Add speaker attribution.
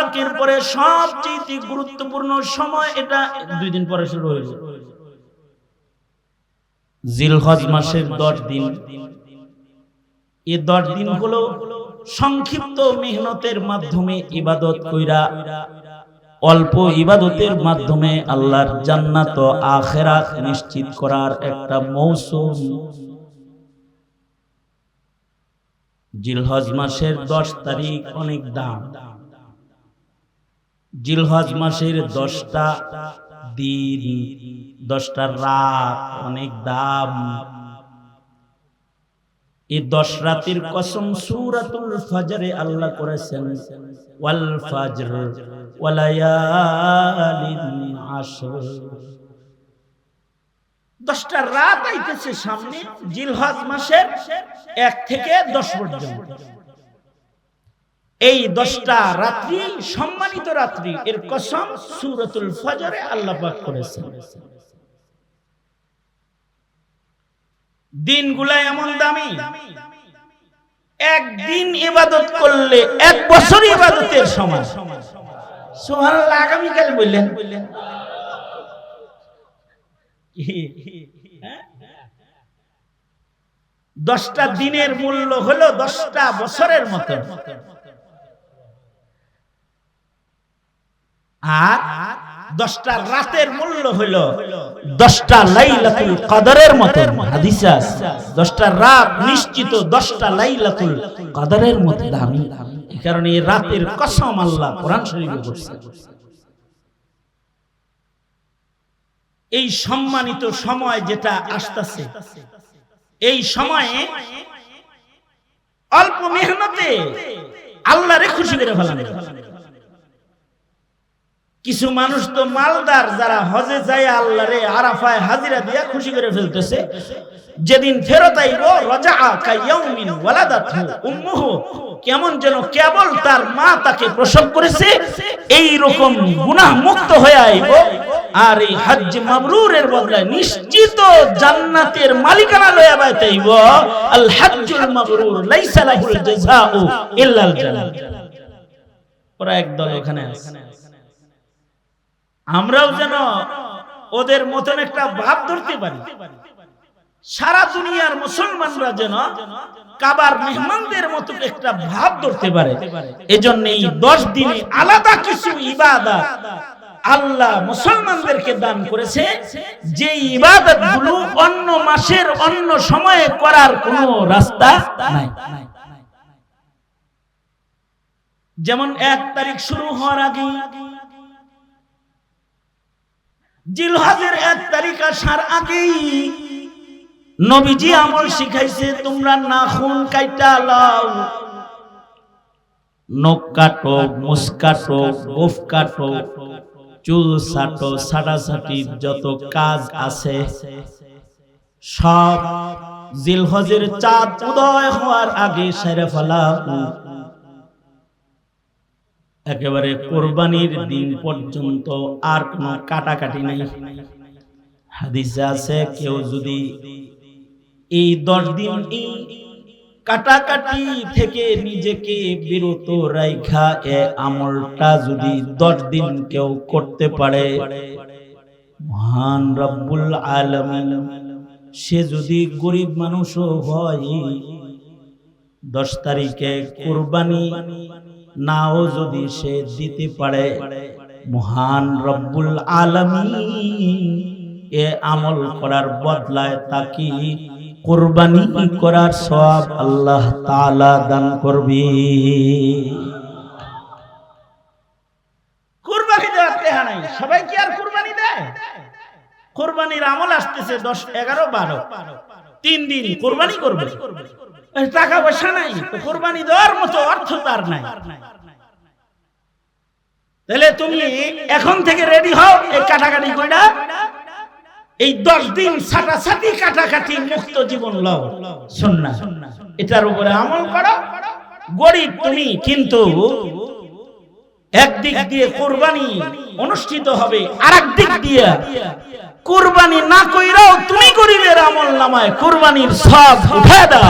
Speaker 1: মুবারকের পরে সবচেয়ে গুরুত্বপূর্ণ সময় এটা 2 দিন পরে শুরু হয়েছে। জিলহজ মাসের 10 দিন। এই 10 দিন হলো সংক্ষিপ্ত মেহনতের মাধ্যমে ইবাদত কইরা অল্প ইবাদতের মাধ্যমে আল্লাহর জান্নাত ও আখিরাত নিশ্চিত করার একটা মৌসুম। জিলহজ মাসের 10 তারিখ অনেক দাম। জিলহজ মাসের 10টা দিন 10টা রাত অনেক দাম। এই 10 রাতের কসম সূরাতুল ফজরে আল্লাহ করেছেন, ওয়াল ফজর ওয়ালায়ালিন আশর। 10টা রাত আইতেছে সামনে জিলহজ মাসের 1 থেকে 10 পর্যন্ত। এই 10টা রাত্রি সম্মানিত রাত্রি, এর কসম সূরাতুল ফজরে আল্লাহ পাক করেছেন। দিনগুলা এমন দামি, একদিন ইবাদত করলে 1 বছর ইবাদতের সমান। সুবহানাল্লাহ। আগামীকাল বললেন 10টা দিনের মূল্য হলো 10টা বছরের মতো, আর 10টা রাতের মূল্য হলো 10টা লাইলাতুল কদরের মতো। হাদিসে আছে 10টা রাত নিশ্চিত 10টা লাইলাতুল কদরের মতো দামি। এই কারণে এই রাতের কসম আল্লাহ কোরআন শরীফে করছে। এই সম্মানিত সময় যেটা আসতেছে, এই সময়ে অল্প মেহনতে আল্লাহরে খুশি করে ফেলানো। কিছু মানুষ তো মালদার, যারা হজে যায় আল্লাহরে আরাফায় হাজিরা দিয়া খুশি করে ফেলতেছে। যেদিন ফেরত আইব রাজাআ কায়াউমিন ওয়ালাদাতহু উম্মুহু, কেমন যেন কেবল তার মা তাকে প্রসব করেছে এই রকম গুনাহ মুক্ত হয়ে আইব। আর এই হজ মাবরুরের বদলে নিশ্চিত জান্নাতের মালিকানা লইয়া বাইতেইব। আল হজ্জুল মাবরুর লাইসা লাহুল জাযাউ ইল্লাল জান্নাহ। ওরা একদল এখানে আছে। আমরাও যেন ওদের মতন একটা ভাব ধরতে পারি। সারা দুনিয়ার মুসলমানরা যেন কাবার মেহমানদের মতো একটা ভাব ধরতে পারে। এজন্য এই 10 দিনে আলাদা কিছু ইবাদত আল্লাহ মুসলমানদেরকে দান করেছে, যে ইবাদতগুলো অন্য মাসের অন্য সময়ে করার কোনো রাস্তা নাই। যেমন 1 তারিখ শুরু হওয়ার আগে জিলহজের 1 তারিখ আসার আগেই নবীজি আমল শিখাইছে, তোমরা নাখুন কাইটা লাও, নখ কাটো, মুছ কাটো, গোফ কাটো, চুল ছাটো, ছাটাছাটি যত কাজ আছে সব জিলহজের চাঁদ উদয় হওয়ার আগে সেরে ফেলাও। একেবারে কোরবানির দিন পর্যন্ত আর কোনো কাটাকাটি নাই। হাদিসে আছে কেউ যদি এই 10 দিন এই কাটাকাটি থেকে নিজেকে বিরত রাখা এ আমলটা যদি 10 দিন কেউ করতে পারে, মহান রব্বুল আলামিন সে যদি গরিব মানুষও হয় 10 তারিখে কোরবানি নাও যদি সে দিতে পারে, মহান রব্বুল আলামিন এ আমল করার বদলায় তাকে কুরবানি করার সওয়াব আল্লাহ তাআলা দান করবে। কুরবানি দেওয়ার টাকা নাই, সবাই কি আর কুরবানি দেয়? কুরবানির আমল আসতেছে 10, 11, 12 3 দিন কুরবানি করবে। টাকা পয়সা নাই তো কুরবানি দেওয়ার মতো অর্থ তার নাই। তাহলে তুমি এখন থেকে রেডি হও, এই কাটাকাটি কইরা এই 10 দিন ছাটাছাটি কাটাকাটি মুক্ত জীবন লও। সুন্নাহ, এটার উপরে আমল করো। গরিব তুমি, কিন্তু একদিক দিয়ে কুরবানি অনুষ্ঠিত হবে, আরেক দিক দিয়ে কুরবানি না কইরাও তুমি গরিবের আমল নামায় কুরবানির সওয়াব উঠায় দাও।